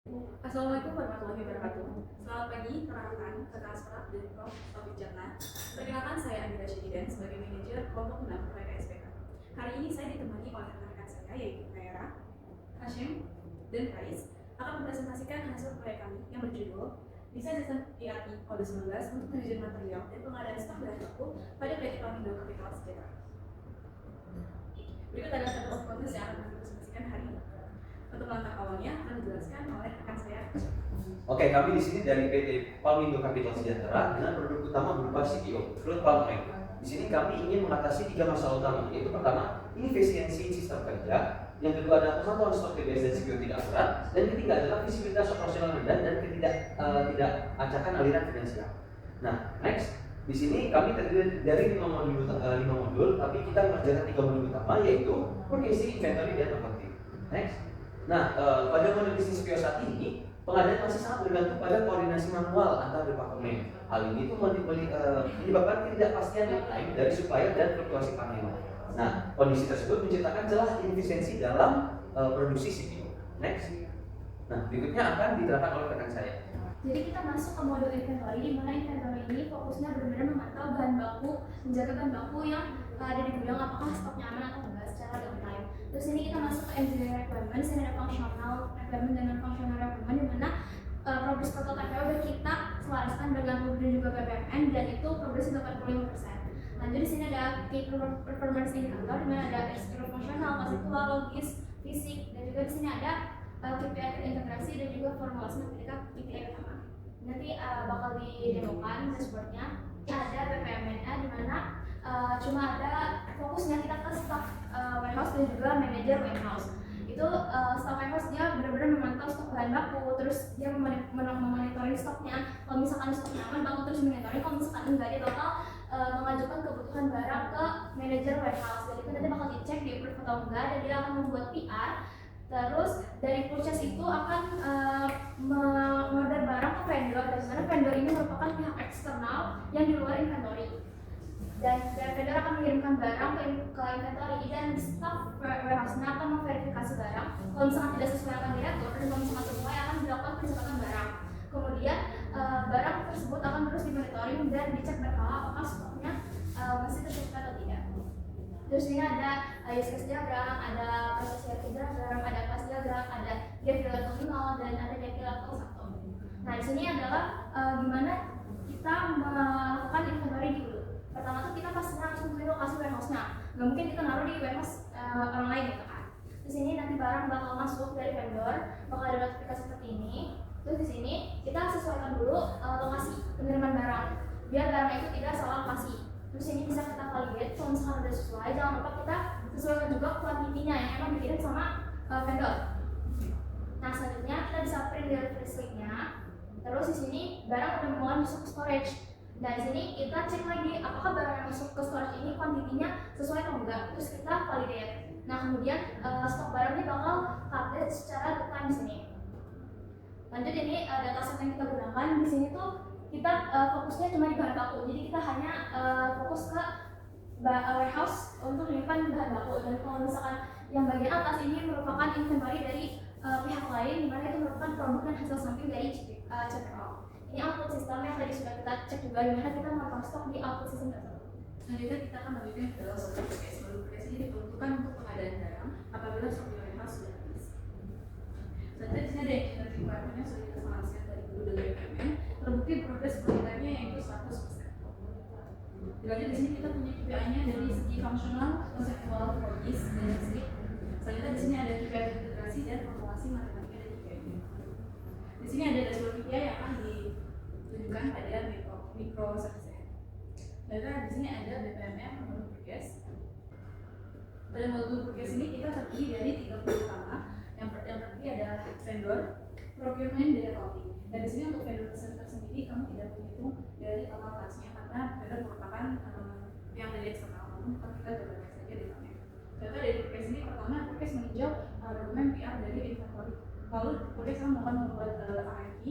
Assalamualaikum warahmatullahi wabarakatuh. Selamat pagi, rekan-rekan, sekelas dan Prof. Taufik Jatna. Perkenalkan, saya Andira Syehidan sebagai manajer kelompok 6 proyek SPK. Hari ini saya ditemani oleh rekan-rekan saya, yaitu Kaira, Hashim, dan Kais, akan mempresentasikan hasil proyek kami yang berjudul Desain Sistem ERP Kode 19 untuk manajemen material dan pengadaan stok bahan baku pada PT Pamindo Capital Sejahtera. Berikut adalah table of contents yang akan kami presentasikan hari ini. Untuk langkah awalnya akan dijelaskan oleh rekan saya. Oke, kami di sini dari PT Pamindo Capital Sejahtera dengan produk utama berupa CPO, Crude Palm Oil. Di sini kami ingin mengatasi 3 masalah utama, yaitu pertama, inefisiensi sistem kerja, yang kedua adalah pemantauan stok TBS dan CPO tidak akurat, dan ketiga adalah visibilitas operasional rendah dan tidak acakan aliran finansial. Nah, next, di sini kami terdiri dari 5 modul, tapi kita mengerjakan 3 modul utama, yaitu purchasing, inventory, dan accounting. Next. Nah, pada model bisnis CPO saat ini, pengadaan masih sangat bergantung pada koordinasi manual antar departemen. Hal ini tuh menyebabkan ketidakpastian deadline dari supplier dan fluktuasi panen. Nah, kondisi tersebut menciptakan celah inefisiensi dalam produksi CPO. Next. Nah, berikutnya akan diterapkan oleh rekan saya. Jadi kita masuk ke modul inventory, di mana inventory ini fokusnya benar-benar memantau bahan baku, menjaga bahan baku yang ada di gudang apakah stoknya aman atau enggak secara real time. Terus ini kita masuk ke engineering requirements, ini ada functional requirement dan non-functional requirement, di mana progress prototype udah kita selaraskan dengan mudah dan juga BPMN, dan itu progresnya 85%. Lanjut di sini ada key performance indicator, di mana ada external functional, konseptual, logis, fisik, dan juga di sini ada KPI terintegrasi dan juga formulasi matematika KPI utama. Nanti bakal didemokan dashboardnya. Ada BPMN-nya, di mana cuma ada fokusnya kita ke staff warehouse dan juga manajer warehouse. Itu staff warehouse dia benar-benar memantau stok bahan baku, terus dia memonitoring stoknya. Kalau misalkan stoknya aman, bakal terus monitoring. Kalau misalkan enggak, dia bakal mengajukan kebutuhan barang ke manajer warehouse. Jadi itu nanti bakal dicek di approve atau enggak, dan dia akan membuat PR. Terus dari purchase itu akan mengorder barang ke vendor, dan mana vendor ini merupakan pihak eksternal yang di luar inventory. Dan vendor akan mengirimkan barang ke inventory, dan staff warehouse-nya akan memverifikasi barang. Kalau misalkan tidak sesuai akan diatur, dan kalau misalkan sesuai akan dilakukan pencatatan barang. Kemudian barang tersebut akan terus dimonitoring dan dicek berkala apakah stoknya masih tersedia atau tidak. Terus ini ada use case diagram, ada proses hierarchy diagram, ada class diagram, ada gap level 0, dan ada gap level 1. Nah, di sini adalah gimana kita melakukan inventory dulu. Pertama tuh kita pastinya harus memilih lokasi warehouse-nya. Nggak mungkin kita naruh di warehouse orang lain gitu kan. Di sini nanti barang bakal masuk dari vendor, bakal ada notifikasi seperti ini. Terus di sini kita sesuaikan dulu lokasi pengiriman barang, biar barang itu tidak salah lokasi. Terus ini bisa kita validate, kalau misalkan udah sesuai, jangan lupa kita sesuaikan juga kuantitinya yang emang dikirim sama vendor. Nah, selanjutnya kita bisa print delivery slip-nya. Terus di sini barang udah mulai masuk ke storage. Dan di sini kita cek lagi apakah barang yang masuk ke storage ini kuantitinya sesuai atau enggak. Terus kita validate. Nah, kemudian stok barangnya bakal update secara real time di sini. Lanjut, ini dataset yang kita gunakan di sini tuh kita fokusnya cuma di bahan baku. Jadi kita hanya fokus ke warehouse untuk menyimpan bahan baku. Dan kalau misalkan yang bagian atas ini merupakan inventory dari pihak lain, di mana itu merupakan produk dan hasil samping dari CPO. Ini output sistem yang tadi sudah kita cek juga, di mana kita melakukan stok di output sistem tersebut. Selanjutnya kita akan menuju ke dalam satu proses. Modul proses ini diperuntukkan untuk pengadaan barang apabila stok di warehouse sudah habis. Selanjutnya di sini ada engineering requirement yang sudah kita selaraskan dari dulu dari BPMN. Terbukti progres prototipe-nya yaitu 100%. Dilanjut di sini kita punya KPI-nya dari segi fungsional, konseptual, logis, dan fisik. Selanjutnya di sini ada KPI integrasi dan formulasi matematika dari KPI. Di sini ada dashboard KPI yang akan ditunjukkan pada mikro service. Lalu di sini ada BPMN modul progres. Pada modul progres ini kita terdiri dari 3 modul utama. Yang terdiri ada vendor, procurement, dan accounting. Dan di sini untuk vendor tersendiri kamu tidak menghitung dari total cost-nya, karena vendor merupakan yang dari eksternal, namun kita berbeda saja di dalamnya. Contoh dari progres ini, pertama progres meninjau dokumen PR dari inventory. Lalu progres akan membuat RFQ,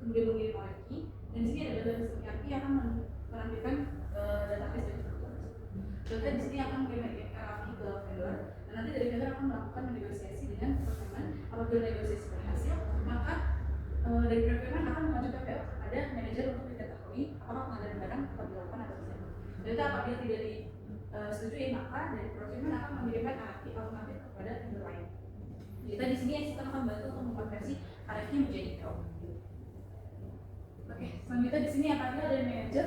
kemudian mengirim RFQ, dan di sini ada database RFQ yang akan menampilkan database dari vendor. Contoh di sini akan mengirim RFQ ke vendor, dan nanti dari vendor akan melakukan negosiasi dengan procurement. Apabila negosiasi berhasil, maka alternatif kepada vendor lain. Kita di sini kita akan bantu untuk mengkonversi RFQ menjadi PO. Oke, selanjutnya di sini apabila dari manajer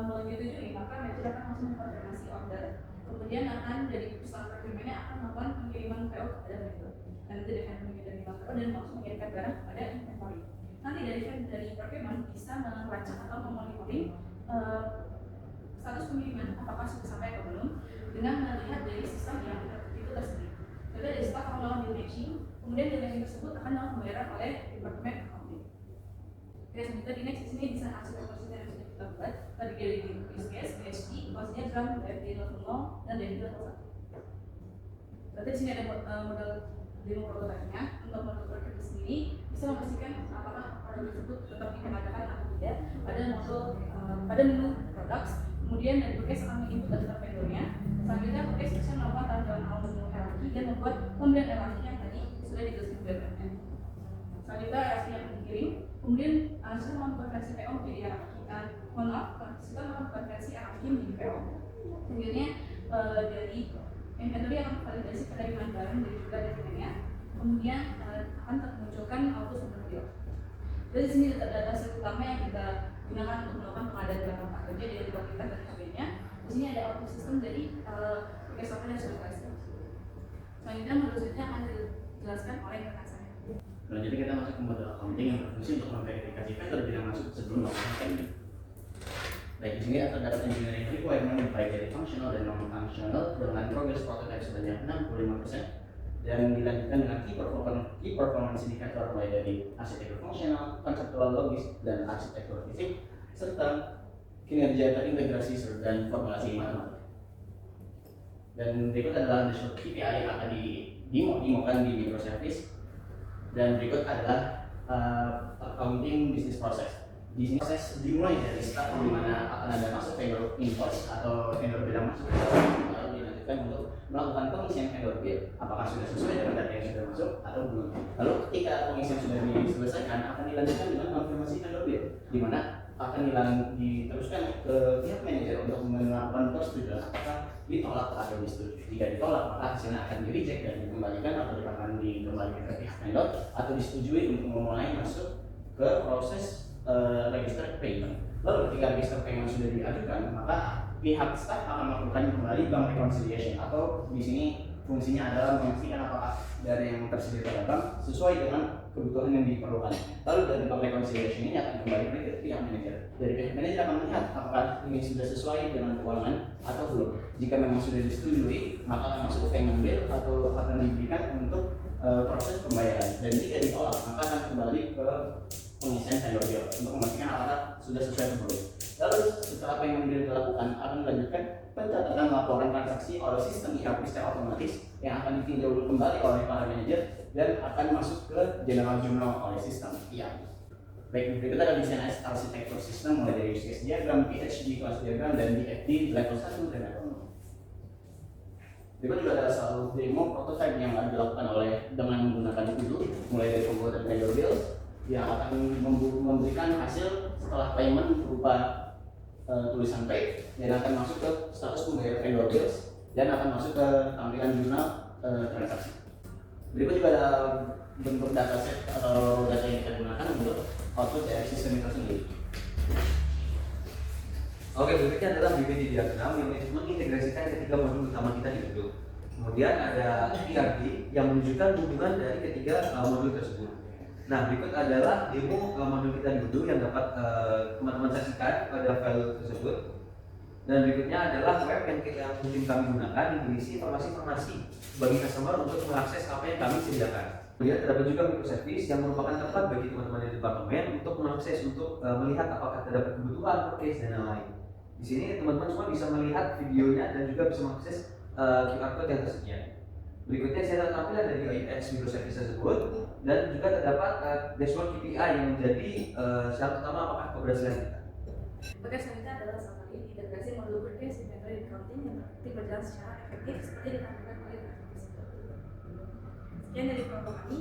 menyetujui, maka manajer akan langsung mengkonfirmasi order. Kemudian akan dari perusahaan procurement-nya akan melakukan pengiriman PO kepada vendor. Dan itu dengan pengiriman PO dan langsung mengirimkan barang kepada inventory. Nanti dari procurement bisa melacak atau memonitoring status pengiriman apakah sudah sampai atau belum dengan melihat dari sistem yang itu tersendiri. Jadi dari sistem akan melakukan bill matching, kemudian bill matching tersebut akan melakukan pembayaran oleh departemen accounting. Oke, selanjutnya di next di sini bisa hasil konversinya yang sudah kita buat tadi dari use case, BSG, maksudnya gram, DFD level 0 dan DFD level 1. Berarti di sini ada model demo prototype-nya. Untuk model prototype sendiri bisa memastikan apakah produk tersebut tetap digunakan atau tidak pada menu products. Kemudian dari Bookcase akan menginput data vendornya. Selanjutnya Bookcase bisa melakukan rundown awal menu hierarchy dan membuat pembelian hierarchy yang tadi sudah dijelaskan di BPM. Selanjutnya hierarchy yang dikirim. Kemudian sudah mengkonversi PO menjadi hierarchy. Sudah mengkonversi hierarchy menjadi PO. Selanjutnya dari inventory akan validasi penerimaan barang dari juga dokumennya. Kemudian akan termunculkan auto sumber bill. Jadi sini data set utama yang kita gunakan untuk melakukan pengadaan barang apa kerja dari kita dan sebagainya. Di sini ada auto system dari software yang sudah kita. Selanjutnya modul selanjutnya akan dijelaskan oleh rekan saya. Selanjutnya kita masuk ke model accounting yang berfungsi untuk memverifikasi vendor bila masuk sebelum melakukan payment. Baik, di sini terdapat engineering requirement baik dari functional dan non-functional dengan progress prototype sebanyak 65%. Dan dilanjutkan dengan key performance indicator mulai dari arsitektur fungsional, konseptual logis, dan arsitektur fisik, serta kinerja terintegrasi dan formulasi matematik. Dan berikut adalah dashboard KPI yang akan dimokan di microservice. Dan berikut adalah accounting business process. Di sini proses dimulai dari start di mana akan ada masuk vendor invoice atau vendor bilang masuk, lalu dilanjutkan untuk melakukan pengisian vendor bill apakah sudah sesuai dengan data yang sudah masuk atau belum. Lalu ketika pengisian sudah diselesaikan akan dilanjutkan dengan konfirmasi vendor bill di mana akan diteruskan ke pihak manajer untuk melakukan persetujuan apakah ditolak atau disetujui. Jika ditolak maka hasilnya akan di reject dan dikembalikan atau akan dikembalikan ke pihak vendor atau disetujui untuk memulai masuk ke proses register payment. Lalu ketika register payment sudah diajukan maka pihak staff akan melakukan kembali bank reconciliation atau di sini fungsinya adalah memastikan apakah dana yang tersedia pada bank sesuai dengan kebutuhan yang diperlukan. Lalu dari bank reconciliation ini akan kembali ke pihak manajer. Dari pihak manajer akan melihat apakah ini sudah sesuai dengan keuangan atau belum. Jika memang sudah disetujui maka akan masuk ke payment bill atau akan diberikan untuk proses pembayaran. Dan jika ditolak maka akan kembali ke pengisian vendor bill untuk memastikan apakah sudah sesuai atau belum. Lalu setelah payment bill dilakukan akan dilanjutkan pencatatan laporan transaksi oleh sistem ERP secara otomatis yang akan ditinjau kembali oleh para manajer dan akan masuk ke general journal oleh sistem ERP. Baik, berikut adalah desain arsitektur sistem mulai dari use case diagram, PHD class diagram, dan DFD level 1 dan level 0. Berikut juga ada satu demo prototype yang akan dilakukan dengan menggunakan Kudu mulai dari pembuatan vendor bill yang akan memberikan hasil setelah payment berupa tulisan paid dan akan masuk ke status pembayaran vendor bills dan akan masuk ke tampilan jurnal transaksi. Berikut juga ada bentuk dataset atau data yang kita gunakan untuk output dari sistem itu sendiri. Oke, berikutnya adalah BPD diagram yang mengintegrasikan ketiga modul utama kita di Kudu. Kemudian ada ERP yang menunjukkan hubungan dari ketiga modul tersebut. Nah, berikut adalah demo modul kita dulu yang dapat teman-teman saksikan pada file tersebut. Dan berikutnya adalah web yang mungkin kami gunakan yang berisi informasi-informasi bagi customer untuk mengakses apa yang kami sediakan. Kemudian terdapat juga microservice yang merupakan tempat bagi teman-teman di departemen untuk mengakses untuk melihat apakah terdapat kebutuhan, case dan lain-lain. Di sini teman-teman semua bisa melihat videonya dan juga bisa mengakses QR code yang tersedia. Berikutnya saya tampilan dari IX microservice tersebut dan juga terdapat dashboard KPI yang menjadi syarat utama apakah keberhasilan kita. Oke, selanjutnya adalah summary integrasi modul Bookcase inventory accounting yang terbukti berjalan secara efektif seperti ditampilkan oleh grafik tersebut. Sekian dari program kami.